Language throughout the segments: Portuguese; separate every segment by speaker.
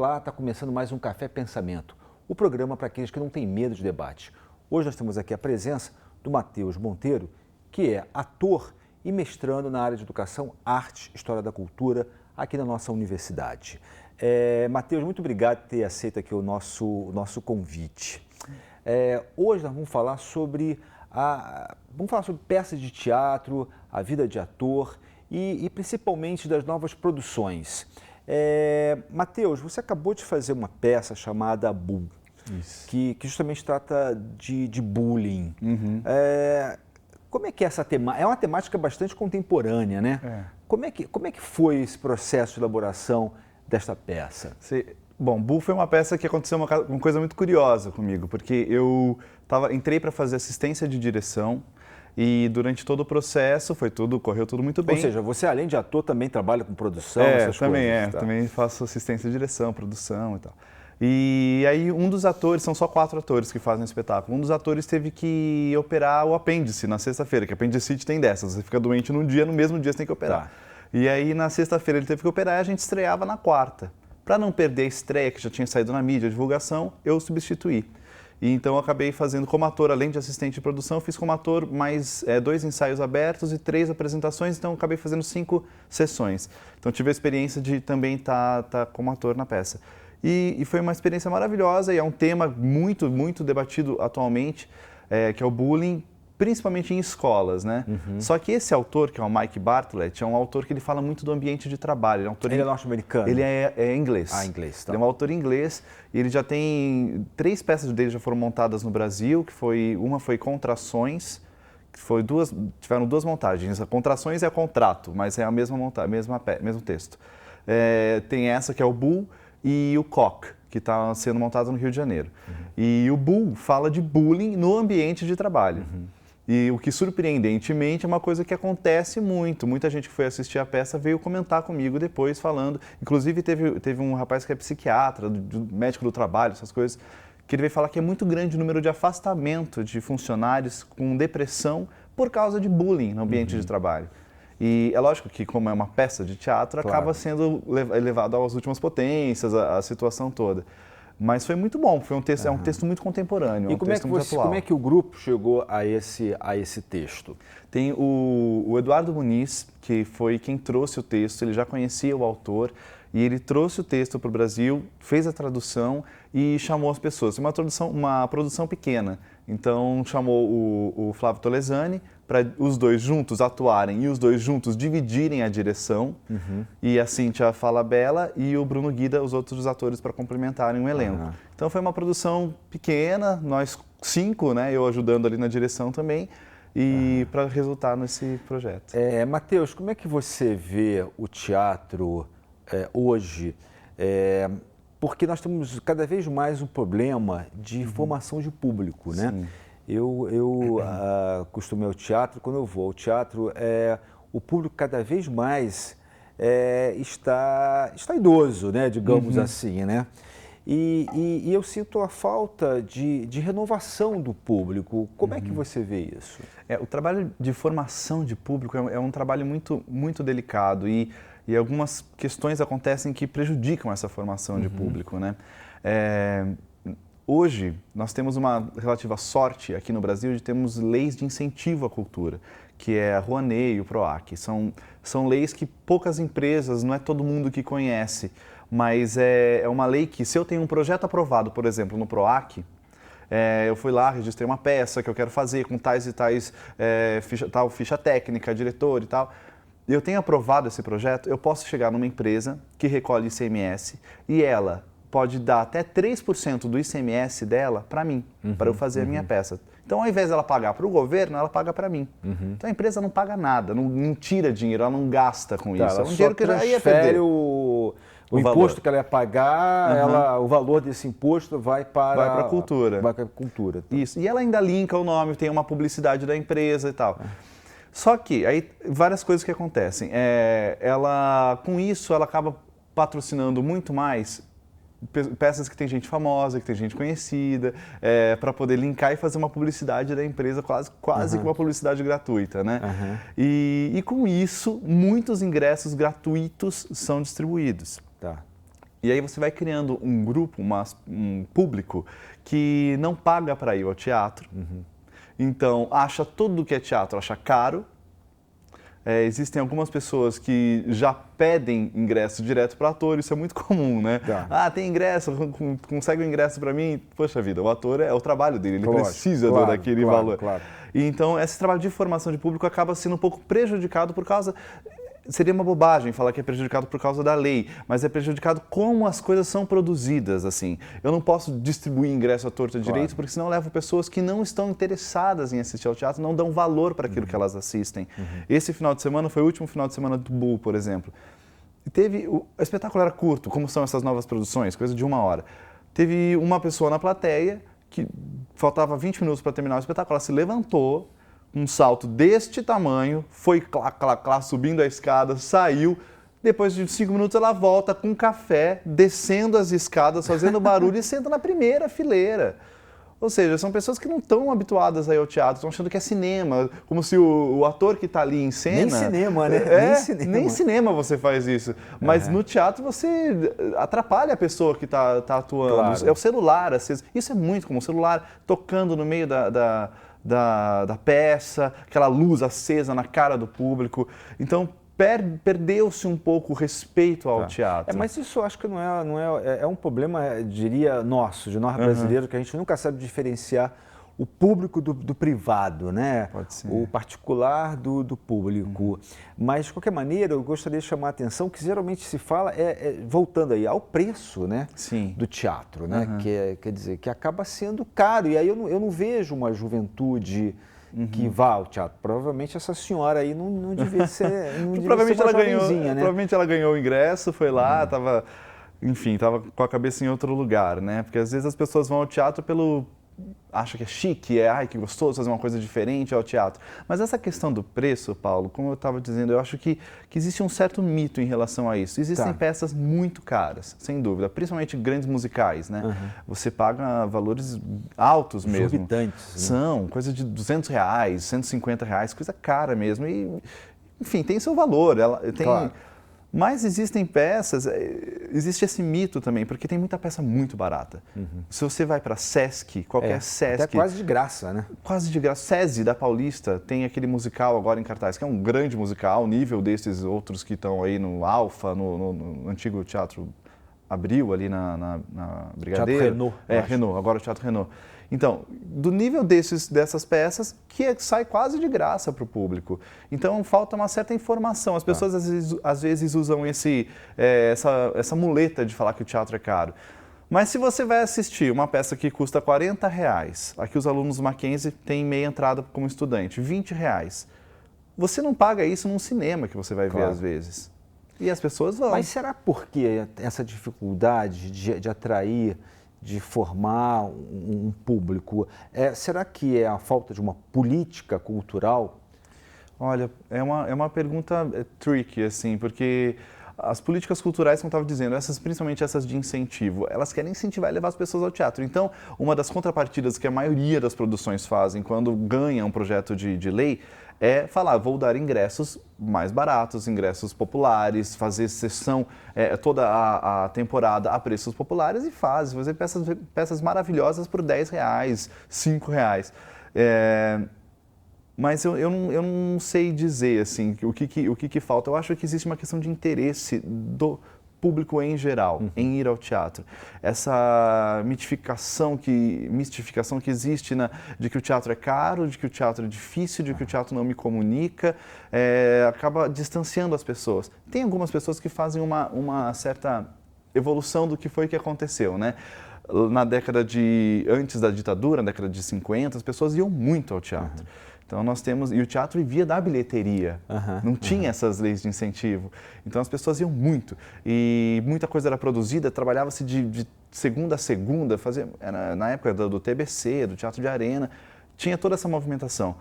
Speaker 1: Olá, está começando mais um Café Pensamento, o programa para aqueles que não têm medo de debate. Hoje nós temos aqui a presença do Matheus Monteiro, que é ator e mestrando na área de Educação, Arte, História da Cultura, aqui na nossa universidade. Matheus, muito obrigado por ter aceito aqui o nosso convite. Hoje nós vamos falar sobre peças de teatro, a vida de ator e principalmente das novas produções. Matheus, você acabou de fazer uma peça chamada Bull, que justamente trata de bullying.
Speaker 2: Uhum.
Speaker 1: Como é que é essa temática? É uma temática bastante contemporânea, né? Como é que foi esse processo de elaboração desta peça?
Speaker 2: Bom, Bull foi uma peça que aconteceu uma coisa muito curiosa comigo, porque eu entrei para fazer assistência de direção e durante todo o processo correu tudo muito bem.
Speaker 1: Ou seja, você além de ator também trabalha com produção, essas coisas?
Speaker 2: Também faço assistência de direção, produção e tal. E aí um dos atores, são só 4 atores que fazem o espetáculo, um dos atores teve que operar o apêndice na sexta-feira, que apendicite tem dessas, você fica doente num dia, no mesmo dia você tem que operar.
Speaker 1: Tá.
Speaker 2: E aí na sexta-feira ele teve que operar e a gente estreava na quarta. Para não perder a estreia, que já tinha saído na mídia, a divulgação, eu substituí. E então eu acabei fazendo como ator, além de assistente de produção, eu fiz como ator mais 2 ensaios abertos e 3 apresentações, então eu acabei fazendo 5 sessões. Então tive a experiência de também estar como ator na peça. E foi uma experiência maravilhosa e é um tema muito, muito debatido atualmente, que é o bullying, principalmente em escolas, né?
Speaker 1: Uhum.
Speaker 2: Só que esse autor, que é o Mike Bartlett, é um autor que ele fala muito do ambiente de trabalho.
Speaker 1: Ele é norte-americano?
Speaker 2: Ele é inglês.
Speaker 1: Ah, inglês. Tá.
Speaker 2: Ele é um autor inglês e ele já tem 3 peças dele já foram montadas no Brasil, uma foi Contrações, tiveram 2 montagens. A Contrações é a Contrato, mas é a mesma montagem, mesmo texto. Tem essa que é o Bull e o Cock, que está sendo montado no Rio de Janeiro. Uhum. E o Bull fala de bullying no ambiente de trabalho. Uhum. E o que, surpreendentemente, é uma coisa que acontece muito. Muita gente que foi assistir a peça veio comentar comigo depois, falando. Inclusive, teve um rapaz que é psiquiatra, médico do trabalho, essas coisas, que ele veio falar que é muito grande o número de afastamento de funcionários com depressão por causa de bullying no ambiente de trabalho. E é lógico que, como é uma peça de teatro,
Speaker 1: claro,
Speaker 2: acaba sendo elevado às últimas potências, a situação toda. Mas foi muito bom, foi um texto, é um texto muito contemporâneo,
Speaker 1: e como é que o grupo chegou a esse texto?
Speaker 2: Tem o Eduardo Muniz, que foi quem trouxe o texto, ele já conhecia o autor, e ele trouxe o texto para o Brasil, fez a tradução e chamou as pessoas. É uma produção pequena, então chamou o Flávio Tolesani para os 2 juntos atuarem e os 2 juntos dividirem a direção, e a Cíntia Falabella e o Bruno Guida, os outros atores, para complementarem o elenco. Então foi uma produção pequena, nós 5, né, eu ajudando ali na direção também, e para resultar nesse projeto.
Speaker 1: Matheus, como é que você vê o teatro hoje? Porque nós temos cada vez mais um problema de formação de público, né?
Speaker 2: Sim.
Speaker 1: Eu costumo ir ao teatro, quando eu vou ao teatro, o público cada vez mais está idoso, né, digamos assim, né? E eu sinto a falta de renovação do público. Como é que você vê isso?
Speaker 2: O trabalho de formação de público é um trabalho muito, muito delicado e algumas questões acontecem que prejudicam essa formação de público, né? Hoje, nós temos uma relativa sorte aqui no Brasil de termos leis de incentivo à cultura, que é a Rouanet e o PROAC. São leis que poucas empresas, não é todo mundo que conhece, mas é uma lei que, se eu tenho um projeto aprovado, por exemplo, no PROAC, eu fui lá, registrei uma peça que eu quero fazer com tais e tais, tal ficha técnica, diretor e tal. Eu tenho aprovado esse projeto, eu posso chegar numa empresa que recolhe ICMS e ela pode dar até 3% do ICMS dela para mim, para eu fazer a minha peça. Então, ao invés dela pagar para o governo, ela paga para mim. Então, a empresa não paga nada, não tira dinheiro, ela não gasta com isso.
Speaker 1: Ela
Speaker 2: é um dinheiro que já ia perder.
Speaker 1: o imposto
Speaker 2: valor
Speaker 1: que ela ia pagar, o valor desse imposto vai para
Speaker 2: a cultura.
Speaker 1: Vai para a cultura. Tá?
Speaker 2: Isso. E ela ainda linka o nome, tem uma publicidade da empresa e tal. Só que, aí, várias coisas que acontecem. Com isso, ela acaba patrocinando muito mais peças que tem gente famosa, que tem gente conhecida, para poder linkar e fazer uma publicidade da empresa, quase que uma publicidade gratuita, né? E com isso, muitos ingressos gratuitos são distribuídos.
Speaker 1: Tá.
Speaker 2: E aí você vai criando um grupo, um público que não paga para ir ao teatro. Então, acha tudo que é teatro, acha caro. Existem algumas pessoas que já pedem ingresso direto para ator, isso é muito comum, né?
Speaker 1: Tá.
Speaker 2: Ah, tem ingresso, consegue o ingresso para mim? Poxa vida, o ator é o trabalho dele, ele
Speaker 1: Lógico,
Speaker 2: precisa
Speaker 1: claro,
Speaker 2: daquele
Speaker 1: claro,
Speaker 2: valor.
Speaker 1: claro.
Speaker 2: E então, esse trabalho de formação de público acaba sendo um pouco prejudicado por causa... Seria uma bobagem falar que é prejudicado por causa da lei, mas é prejudicado como as coisas são produzidas, assim. Eu não posso distribuir ingresso à torta direito, porque senão eu levo pessoas que não estão interessadas em assistir ao teatro, não dão valor para aquilo que elas assistem. Esse final de semana foi o último final de semana do Bull, por exemplo. E o espetáculo era curto, como são essas novas produções, coisa de 1 hora. Teve uma pessoa na plateia que faltava 20 minutos para terminar o espetáculo, ela se levantou, um salto deste tamanho, foi clá, clá, clá, subindo a escada, saiu. Depois de 5 minutos ela volta com café, descendo as escadas, fazendo barulho e senta na primeira fileira. Ou seja, são pessoas que não estão habituadas aí ao teatro, estão achando que é cinema, como se o ator que está ali em cena...
Speaker 1: Nem cinema, né?
Speaker 2: Nem cinema você faz isso. Mas no teatro você atrapalha a pessoa que está atuando.
Speaker 1: Claro.
Speaker 2: É o celular, isso é muito comum, o celular tocando no meio da peça, aquela luz acesa na cara do público. Então, perdeu-se um pouco o respeito ao teatro.
Speaker 1: Mas isso eu acho que é um problema, diria, nosso, de nós brasileiros, que a gente nunca sabe diferenciar o público do privado, né?
Speaker 2: Pode ser.
Speaker 1: O particular do público. Mas, de qualquer maneira, eu gostaria de chamar a atenção que geralmente se fala, voltando aí, ao preço, né?
Speaker 2: Sim.
Speaker 1: Do teatro, né? Quer dizer, que acaba sendo caro. E aí eu não vejo uma juventude que vá ao teatro. Provavelmente essa senhora aí não devia ser,
Speaker 2: Provavelmente ela ganhou,
Speaker 1: né?
Speaker 2: provavelmente ela ganhou o ingresso, foi lá, estava com a cabeça em outro lugar, né? Porque às vezes as pessoas vão ao teatro acha que é chique, ai que gostoso fazer uma coisa diferente ao teatro. Mas essa questão do preço, Paulo, como eu estava dizendo, eu acho que existe um certo mito em relação a isso. Existem peças muito caras, sem dúvida, principalmente grandes musicais, né? Você paga valores altos mesmo.
Speaker 1: Exorbitantes, né?
Speaker 2: São, coisa de R$200, R$150, coisa cara mesmo. E, enfim, tem seu valor.
Speaker 1: Claro.
Speaker 2: Mas existem peças, existe esse mito também, porque tem muita peça muito barata. Se você vai para Sesc, qualquer Sesc...
Speaker 1: Até quase de graça, né?
Speaker 2: Quase de graça. SESI, da Paulista, tem aquele musical agora em cartaz, que é um grande musical, nível desses outros que estão aí no Alfa, no antigo Teatro Abril, ali na Brigadeiro.
Speaker 1: Teatro Renault.
Speaker 2: Renault, agora o Teatro Renault. Então, do nível dessas peças, que sai quase de graça para o público. Então, falta uma certa informação. As pessoas, às vezes usam essa muleta de falar que o teatro é caro. Mas se você vai assistir uma peça que custa R$40, aqui os alunos do Mackenzie têm meia entrada como estudante, R$20. Você não paga isso num cinema que você vai ver às vezes. E as pessoas vão.
Speaker 1: Mas será por que essa dificuldade de atrair, de formar um público? Será que é a falta de uma política cultural?
Speaker 2: Olha, é uma pergunta tricky, assim, porque as políticas culturais, como eu estava dizendo, principalmente essas de incentivo, elas querem incentivar e levar as pessoas ao teatro. Então, uma das contrapartidas que a maioria das produções fazem quando ganham um projeto de lei é falar, vou dar ingressos mais baratos, ingressos populares, fazer sessão toda a temporada a preços populares e fazer peças maravilhosas por R$10, R$5. Mas eu não sei dizer assim, o que falta. Eu acho que existe uma questão de interesse do público em geral, em ir ao teatro. Essa mistificação que existe de que o teatro é caro, de que o teatro é difícil, de que o teatro não me comunica, acaba distanciando as pessoas. Tem algumas pessoas que fazem uma certa evolução do que foi que aconteceu, né? Antes da ditadura, na década de 50, as pessoas iam muito ao teatro. Então e o teatro vivia da bilheteria, não tinha essas leis de incentivo. Então as pessoas iam muito e muita coisa era produzida, trabalhava-se de segunda a segunda, na época do TBC, do Teatro de Arena, tinha toda essa movimentação.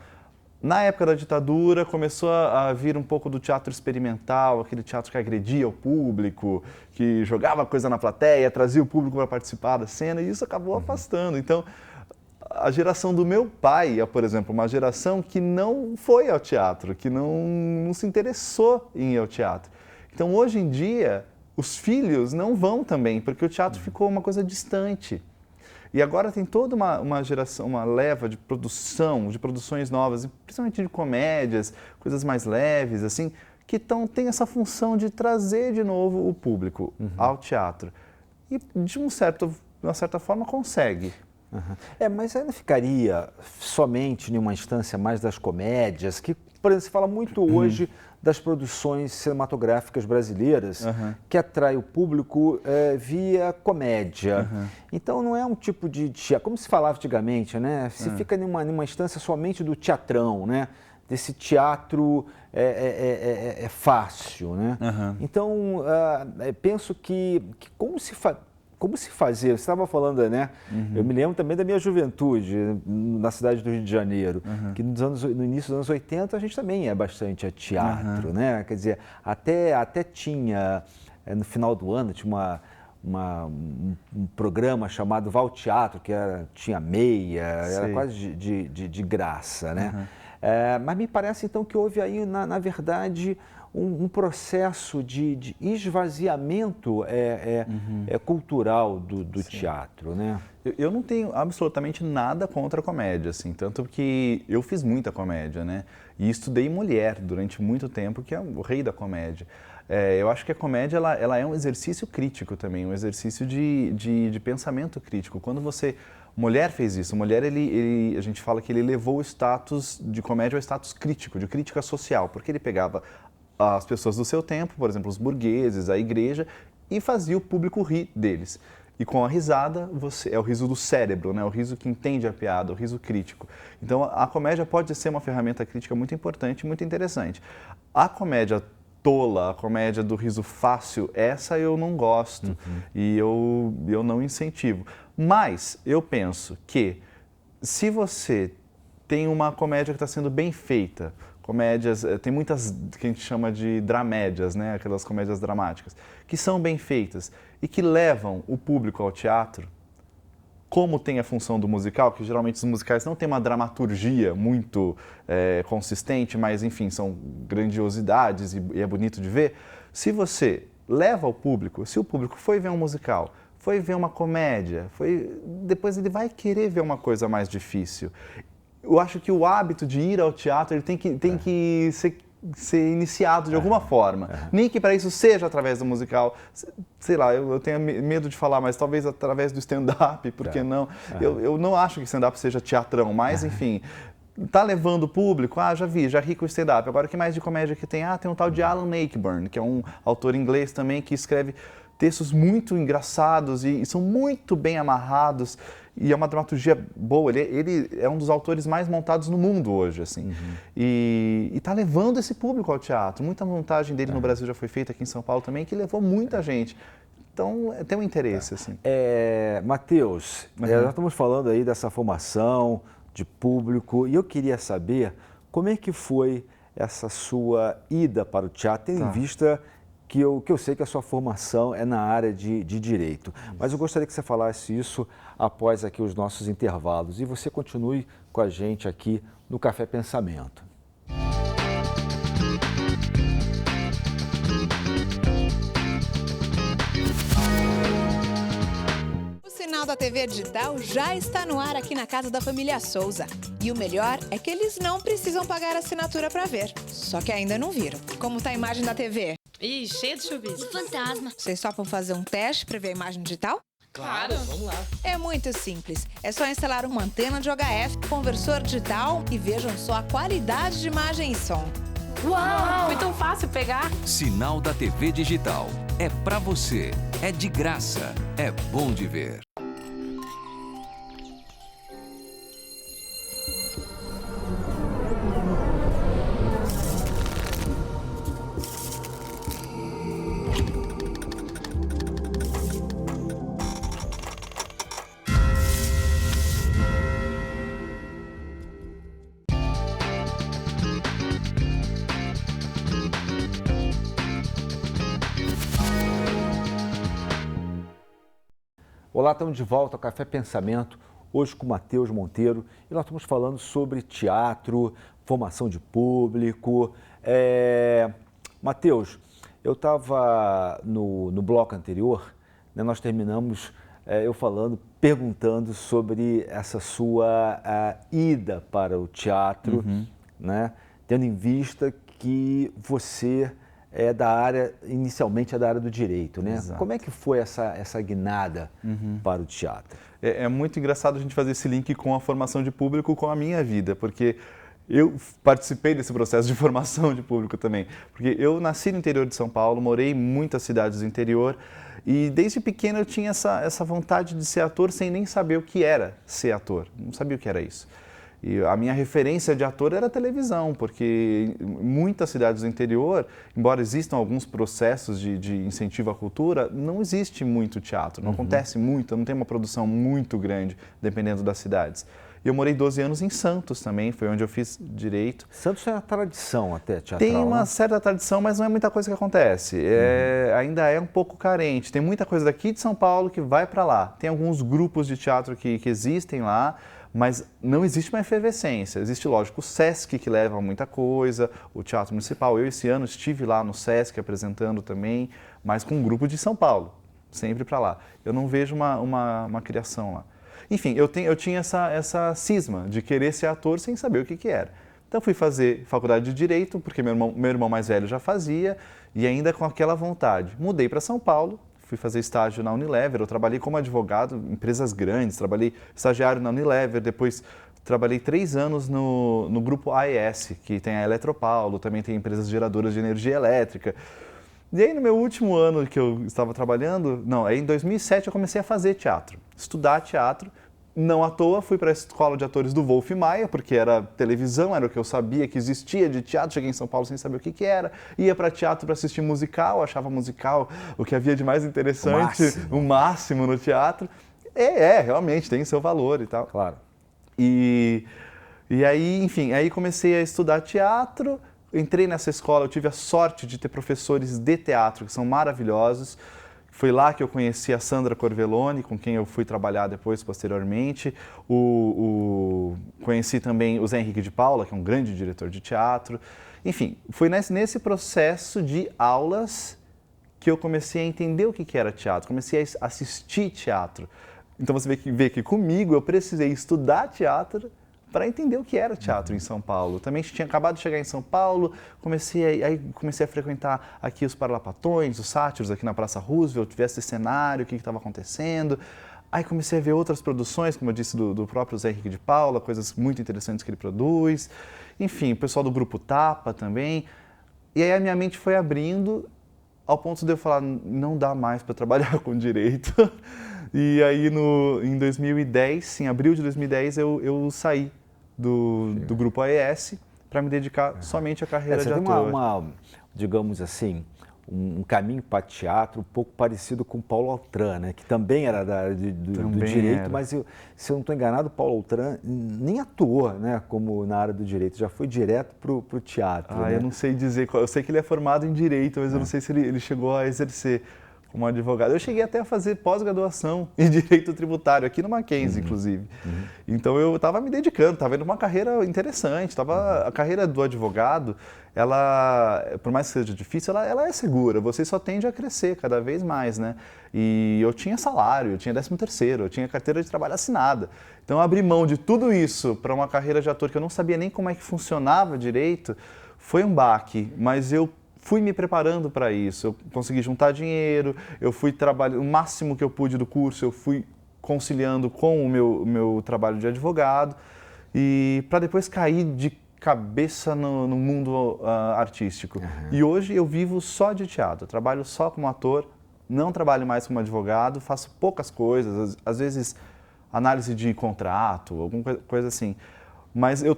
Speaker 2: Na época da ditadura começou a vir um pouco do teatro experimental, aquele teatro que agredia o público, que jogava coisa na plateia, trazia o público para participar da cena e isso acabou afastando. Então, a geração do meu pai é, por exemplo, uma geração que não foi ao teatro, que não se interessou em ir ao teatro. Então, hoje em dia, os filhos não vão também, porque o teatro ficou uma coisa distante. E agora tem toda uma geração, uma leva de produções novas, principalmente de comédias, coisas mais leves, assim, que tem essa função de trazer de novo o público ao teatro. E, de uma certa forma, consegue.
Speaker 1: Mas ainda ficaria somente em uma instância mais das comédias, que, por exemplo, se fala muito hoje das produções cinematográficas brasileiras, que atrai o público via comédia. Então não é um tipo de teatro, como se falava antigamente, né? Se fica numa instância somente do teatrão, né? Desse teatro fácil, né? Então, penso que como se fazer? Você estava falando, né? Eu me lembro também da minha juventude na cidade do Rio de Janeiro, que no início dos anos 80 a gente também é bastante teatro, né? Quer dizer, até tinha, no final do ano, tinha um programa chamado Val Teatro, que tinha meia, era quase de graça, né? Mas me parece então que houve aí, na verdade, um processo de esvaziamento cultural do teatro, né?
Speaker 2: Eu não tenho absolutamente nada contra a comédia, assim, tanto que eu fiz muita comédia, né? E estudei Molière durante muito tempo, que é o rei da comédia. Eu acho que a comédia ela é um exercício crítico também, um exercício de pensamento crítico. Quando Molière fez isso. Molière, a gente fala que ele levou o status de comédia ao status crítico, de crítica social, porque ele pegava as pessoas do seu tempo, por exemplo, os burgueses, a igreja, e fazia o público rir deles. E com a risada, é o riso do cérebro, né? O riso que entende a piada, o riso crítico. Então, a comédia pode ser uma ferramenta crítica muito importante e muito interessante. A comédia tola, a comédia do riso fácil, essa eu não gosto e eu não incentivo. Mas eu penso que se você tem uma comédia que está sendo bem feita, comédias, tem muitas que a gente chama de dramédias, né? Aquelas comédias dramáticas, que são bem feitas e que levam o público ao teatro, como tem a função do musical, que geralmente os musicais não têm uma dramaturgia muito consistente, mas enfim, são grandiosidades e é bonito de ver. Se você leva o público, se o público foi ver um musical, foi ver uma comédia, depois ele vai querer ver uma coisa mais difícil. Eu acho que o hábito de ir ao teatro ele tem que ser iniciado de alguma forma. Nem que para isso seja através do musical. Sei lá, eu tenho medo de falar, mas talvez através do stand-up, por que não? Eu não acho que stand-up seja teatrão, mas enfim, tá levando o público, já ri com o stand-up. Agora, o que mais de comédia que tem? Tem um tal de Alan Ayckbourn, que é um autor inglês também, que escreve textos muito engraçados e são muito bem amarrados. E é uma dramaturgia boa, ele é um dos autores mais montados no mundo hoje, assim. E está levando esse público ao teatro. Muita montagem dele no Brasil já foi feita, aqui em São Paulo também, que levou muita gente. Então, tem um interesse, assim.
Speaker 1: Matheus, nós estamos falando aí dessa formação de público, e eu queria saber como é que foi essa sua ida para o teatro, tendo em vista que eu sei que a sua formação é na área de direito. Mas eu gostaria que você falasse isso após aqui os nossos intervalos. E você continue com a gente aqui no Café Pensamento.
Speaker 3: O Sinal da TV Digital já está no ar aqui na casa da família Souza. E o melhor é que eles não precisam pagar assinatura para ver. Só que ainda não viram. Como está a imagem da TV?
Speaker 4: Ih, cheio de chuvisco.
Speaker 5: E fantasma.
Speaker 3: Vocês topam fazer um teste para ver a imagem digital?
Speaker 4: Claro, vamos lá.
Speaker 3: É muito simples. É só instalar uma antena de UHF, conversor digital e vejam só a qualidade de imagem e som.
Speaker 4: Uau! Foi tão fácil pegar.
Speaker 6: Sinal da TV Digital. É pra você. É de graça. É bom de ver.
Speaker 1: Olá, estamos de volta ao Café Pensamento, hoje com o Matheus Monteiro, e nós estamos falando sobre teatro, formação de público. Matheus, Eu estava no bloco anterior, né, nós terminamos eu perguntando sobre essa sua ida para o teatro, né, tendo em vista que você inicialmente é da área do direito, né?
Speaker 2: Exato.
Speaker 1: Como é que foi essa guinada para o teatro?
Speaker 2: É muito engraçado a gente fazer esse link com a formação de público com a minha vida, porque eu participei desse processo de formação de público também. Porque eu nasci no interior de São Paulo, morei em muitas cidades do interior e desde pequeno eu tinha essa vontade de ser ator sem nem saber o que era ser ator. Não sabia o que era isso. E a minha referência de ator era a televisão, porque em muitas cidades do interior, embora existam alguns processos de incentivo à cultura, não existe muito teatro, não acontece muito, não tem uma produção muito grande, dependendo das cidades. E eu morei 12 anos em Santos também, foi onde eu fiz direito.
Speaker 1: Santos tem uma tradição até teatral,
Speaker 2: Tem uma
Speaker 1: né?
Speaker 2: certa tradição, mas não é muita coisa que acontece. Ainda é um pouco carente. Tem muita coisa daqui de São Paulo que vai para lá. Tem alguns grupos de teatro que existem lá, mas não existe uma efervescência. Existe, lógico, o Sesc, que leva muita coisa, o Teatro Municipal. Eu, esse ano, estive lá no Sesc apresentando também, mas com um grupo de São Paulo, sempre para lá. Eu não vejo uma criação lá. Enfim, eu tinha essa cisma de querer ser ator sem saber o que era. Então, fui fazer faculdade de Direito, porque meu irmão mais velho já fazia, e ainda com aquela vontade. Mudei para São Paulo, fui fazer estágio na Unilever, eu trabalhei como advogado em empresas grandes, trabalhei estagiário na Unilever, depois trabalhei 3 anos no grupo AES, que tem a Eletropaulo, também tem empresas geradoras de energia elétrica. E aí no meu último ano que eu estava trabalhando, em 2007 eu comecei a fazer teatro, estudar teatro. Não à toa, fui para a escola de atores do Wolf Maia, porque era televisão, era o que eu sabia que existia de teatro. Cheguei em São Paulo sem saber o que era. Ia para teatro para assistir musical, achava musical o que havia de mais interessante, o máximo no teatro. Realmente, tem seu valor e tal.
Speaker 1: Claro.
Speaker 2: E aí, enfim, aí comecei a estudar teatro, entrei nessa escola, eu tive a sorte de ter professores de teatro que são maravilhosos. Foi lá que eu conheci a Sandra Corvelloni, com quem eu fui trabalhar depois, posteriormente. Conheci também o Zé Henrique de Paula, que é um grande diretor de teatro. Enfim, foi nesse processo de aulas que eu comecei a entender o que era teatro, comecei a assistir teatro. Então você vê que comigo eu precisei estudar teatro para entender o que era teatro em São Paulo. Também tinha acabado de chegar em São Paulo, comecei a frequentar aqui os Parlapatões, os Sátiros aqui na Praça Roosevelt, ver esse cenário, o que estava acontecendo. Aí comecei a ver outras produções, como eu disse, do próprio Zé Henrique de Paula, coisas muito interessantes que ele produz. Enfim, o pessoal do Grupo Tapa também. E aí a minha mente foi abrindo ao ponto de eu falar, não dá mais para trabalhar com direito. E aí em 2010, em abril de 2010, eu saí do Grupo AES para me dedicar somente à carreira de ator.
Speaker 1: Você tem digamos assim, um caminho para teatro um pouco parecido com o Paulo Altran, né? Que também era da área do direito, mas se eu não estou enganado, o Paulo Altran nem atuou, né, como na área do direito, já foi direto para o teatro. Né?
Speaker 2: Eu não sei dizer, eu sei que ele é formado em direito, mas eu não sei se ele chegou a exercer como advogado. Eu cheguei até a fazer pós-graduação em Direito Tributário, aqui no Mackenzie, inclusive. Então eu estava me dedicando, estava indo uma carreira interessante. A carreira do advogado, ela, por mais que seja difícil, ela é segura. Você só tende a crescer cada vez mais, né? E eu tinha salário, eu tinha 13º, eu tinha carteira de trabalho assinada. Então eu abri mão de tudo isso para uma carreira de ator que eu não sabia nem como é que funcionava direito. Foi um baque, mas eu fui me preparando para isso, eu consegui juntar dinheiro, eu fui trabalhando, o máximo que eu pude do curso, eu fui conciliando com o meu trabalho de advogado, e para depois cair de cabeça no mundo artístico. E hoje eu vivo só de teatro, eu trabalho só como ator, não trabalho mais como advogado, faço poucas coisas, às vezes análise de contrato, alguma coisa assim, mas eu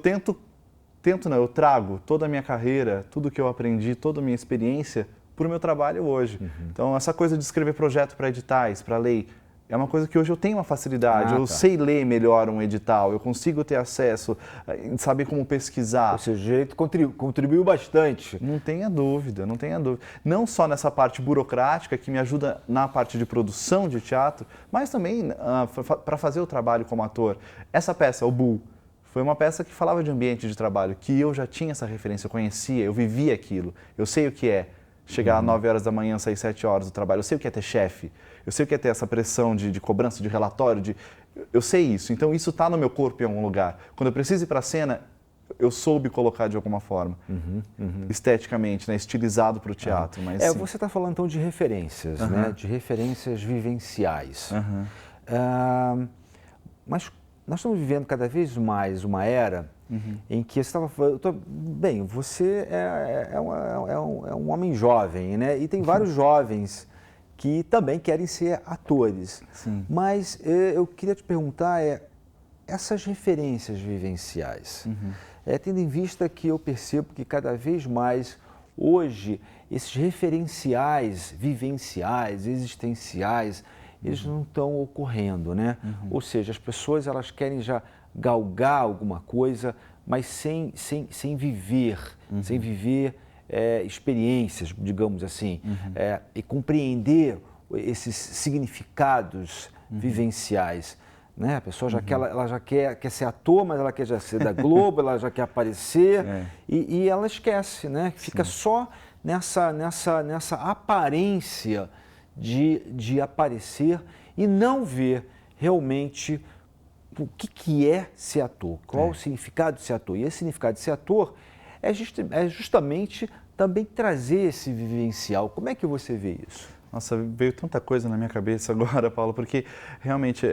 Speaker 2: eu trago toda a minha carreira, tudo que eu aprendi, toda a minha experiência para o meu trabalho hoje. Então, essa coisa de escrever projeto para editais, para lei, é uma coisa que hoje eu tenho uma facilidade. Eu sei ler melhor um edital, eu consigo ter acesso, saber como pesquisar.
Speaker 1: Ou seja, o direito contribuiu bastante.
Speaker 2: Não tenha dúvida, não tenha dúvida. Não só nessa parte burocrática, que me ajuda na parte de produção de teatro, mas também para fazer o trabalho como ator. Essa peça, o Bull, foi uma peça que falava de ambiente de trabalho, que eu já tinha essa referência, eu conhecia, eu vivia aquilo, eu sei o que é. Chegar às 9 horas da manhã, sair 7 horas do trabalho. Eu sei o que é ter chefe, eu sei o que é ter essa pressão de cobrança, de relatório, eu sei isso. Então isso está no meu corpo em algum lugar. Quando eu preciso ir para a cena, eu soube colocar de alguma forma, esteticamente, né? Estilizado para o teatro. Mas, sim.
Speaker 1: Você está falando então de referências, né? De referências vivenciais. Mas nós estamos vivendo cada vez mais uma era em que você estava falando, bem, você é um homem jovem, né? E tem vários jovens que também querem ser atores.
Speaker 2: Sim.
Speaker 1: Mas eu queria te perguntar, essas referências vivenciais, tendo em vista que eu percebo que cada vez mais, hoje, esses referenciais vivenciais, existenciais, eles não estão ocorrendo, né? Ou seja, as pessoas elas querem já galgar alguma coisa, mas sem viver, sem viver experiências, digamos assim, e compreender esses significados vivenciais. Né? A pessoa ela já quer ser ator, mas ela quer já ser da Globo, ela já quer aparecer e ela esquece, né? Fica só nessa aparência de aparecer e não ver realmente o que é ser ator, qual o significado de ser ator. E esse significado de ser ator é justamente também trazer esse vivencial. Como é que você vê isso?
Speaker 2: Nossa, veio tanta coisa na minha cabeça agora, Paulo, porque realmente,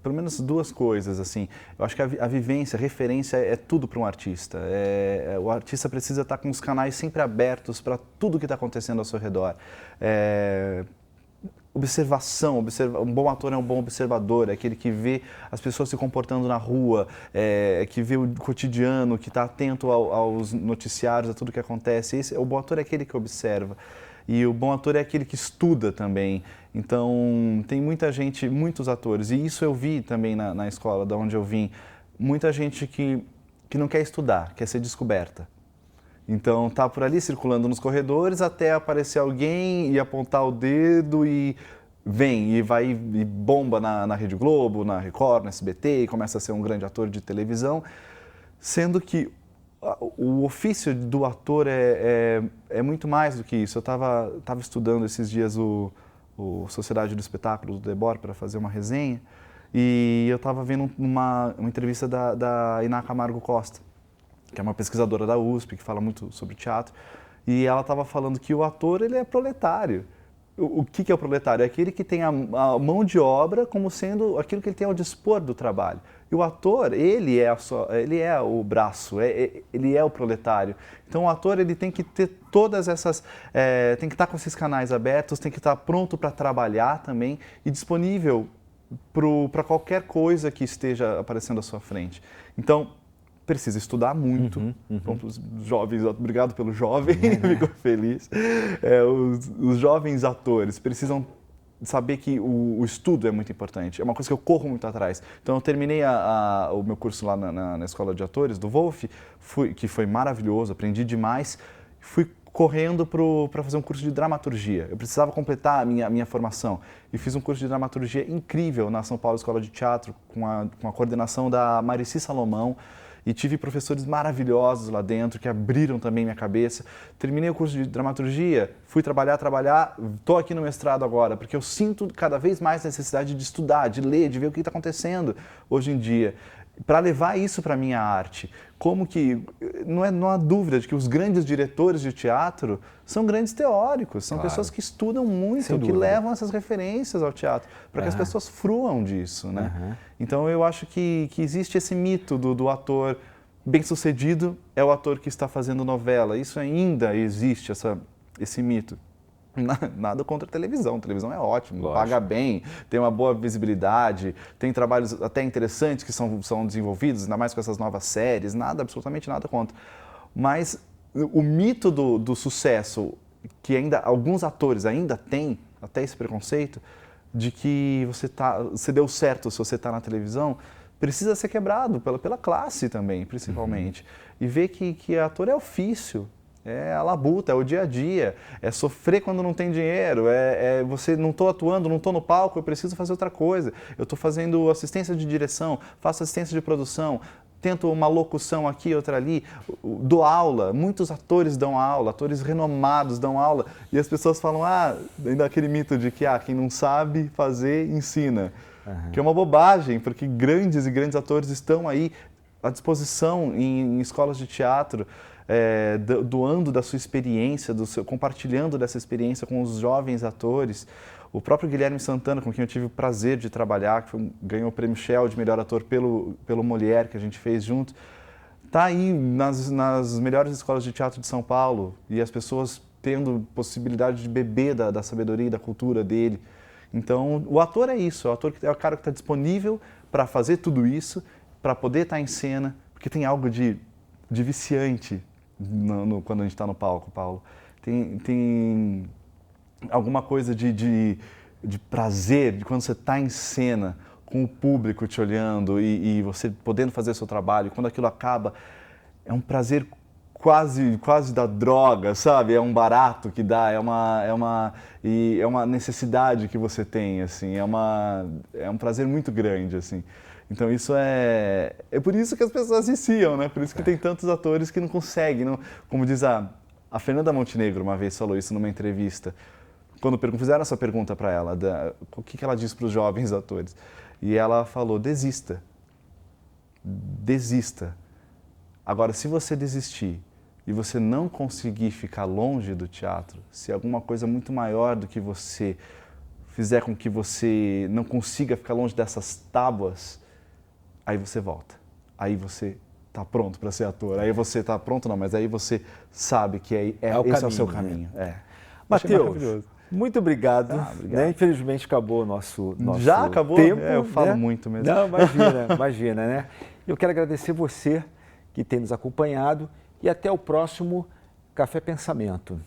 Speaker 2: pelo menos duas coisas, assim, eu acho que a vivência, a referência é tudo para um artista. O artista precisa estar com os canais sempre abertos para tudo que está acontecendo ao seu redor. Observação, um bom ator é um bom observador, é aquele que vê as pessoas se comportando na rua, que vê o cotidiano, que está atento aos noticiários, a tudo que acontece. O bom ator é aquele que observa. E o bom ator é aquele que estuda também. Então, tem muita gente, muitos atores, e isso eu vi também na escola, da onde eu vim, muita gente que não quer estudar, quer ser descoberta. Então, tá por ali circulando nos corredores até aparecer alguém e apontar o dedo e vem, e vai e bomba na Rede Globo, na Record, na SBT, e começa a ser um grande ator de televisão, sendo que o ofício do ator é muito mais do que isso. Eu estava estudando esses dias o Sociedade do Espetáculo do Debord para fazer uma resenha e eu estava vendo uma entrevista da Iná Camargo Costa, que é uma pesquisadora da USP, que fala muito sobre teatro, e ela estava falando que o ator ele é proletário. O que é o proletário? É aquele que tem a mão de obra como sendo aquilo que ele tem ao dispor do trabalho. E o ator, ele é o braço, ele é o proletário. Então o ator ele tem que ter todas essas, tem que estar com esses canais abertos, tem que estar pronto para trabalhar também e disponível para qualquer coisa que esteja aparecendo à sua frente. Então, precisa estudar muito. Os jovens, obrigado pelo jovem, fico feliz. Os jovens atores precisam saber que o estudo é muito importante. É uma coisa que eu corro muito atrás. Então, eu terminei o meu curso lá na Escola de Atores do Wolf, que foi maravilhoso, aprendi demais. Fui correndo para fazer um curso de dramaturgia. Eu precisava completar a minha formação. E fiz um curso de dramaturgia incrível na São Paulo Escola de Teatro, com a coordenação da Marici Salomão. E tive professores maravilhosos lá dentro que abriram também minha cabeça. Terminei o curso de dramaturgia, fui trabalhar, estou aqui no mestrado agora, porque eu sinto cada vez mais necessidade de estudar, de ler, de ver o que está acontecendo hoje em dia, para levar isso para a minha arte. Como que, não há dúvida de que os grandes diretores de teatro são grandes teóricos, são pessoas que estudam muito, que levam essas referências ao teatro, para que as pessoas fruam disso, né? Então eu acho que existe esse mito do ator bem-sucedido é o ator que está fazendo novela. Isso ainda existe, esse mito. Nada contra a televisão é ótimo, paga bem, tem uma boa visibilidade, tem trabalhos até interessantes que são desenvolvidos, ainda mais com essas novas séries, absolutamente nada contra. Mas o mito do sucesso, que ainda alguns atores ainda têm, até esse preconceito, de que você deu certo se você está na televisão, precisa ser quebrado pela classe também, principalmente. E ver que ator é ofício. É a labuta, é o dia a dia, é sofrer quando não tem dinheiro, você não estou atuando, não estou no palco, eu preciso fazer outra coisa. Eu estou fazendo assistência de direção, faço assistência de produção. tento uma locução aqui, outra ali, dou aula, muitos atores dão aula, atores renomados dão aula, e as pessoas falam, ainda aquele mito de que quem não sabe fazer, ensina. Que é uma bobagem, porque grandes e grandes atores estão aí à disposição em escolas de teatro, doando da sua experiência, compartilhando dessa experiência com os jovens atores. O próprio Guilherme Santana, com quem eu tive o prazer de trabalhar, que ganhou o prêmio Shell de melhor ator pelo Molière, que a gente fez junto, está aí nas melhores escolas de teatro de São Paulo, e as pessoas tendo possibilidade de beber da sabedoria e da cultura dele. Então, o ator é isso, o ator é o cara que está disponível para fazer tudo isso, para poder estar em cena, porque tem algo de viciante quando a gente está no palco, Paulo. Tem alguma coisa de prazer, de quando você está em cena, com o público te olhando e você podendo fazer o seu trabalho, quando aquilo acaba, é um prazer quase da droga, sabe? É um barato que dá, é uma necessidade que você tem, assim, é um prazer muito grande, assim. Então isso é por isso que as pessoas viciam, né? Por isso que tem tantos atores que não conseguem, como diz a Fernanda Montenegro uma vez falou isso numa entrevista, quando fizeram essa pergunta para ela, o que ela diz para os jovens atores, e ela falou, desista. Agora, se você desistir e você não conseguir ficar longe do teatro, se alguma coisa muito maior do que você fizer com que você não consiga ficar longe dessas tábuas, aí você volta. Aí você está pronto para ser ator. Aí você está pronto, não, mas aí você sabe que esse é o seu caminho.
Speaker 1: Matheus, muito obrigado. Né? Infelizmente acabou o nosso
Speaker 2: Já acabou?
Speaker 1: Tempo,
Speaker 2: eu falo
Speaker 1: né?
Speaker 2: muito mesmo.
Speaker 1: Não, imagina, né? Eu quero agradecer você que tem nos acompanhado e até o próximo Café Pensamento.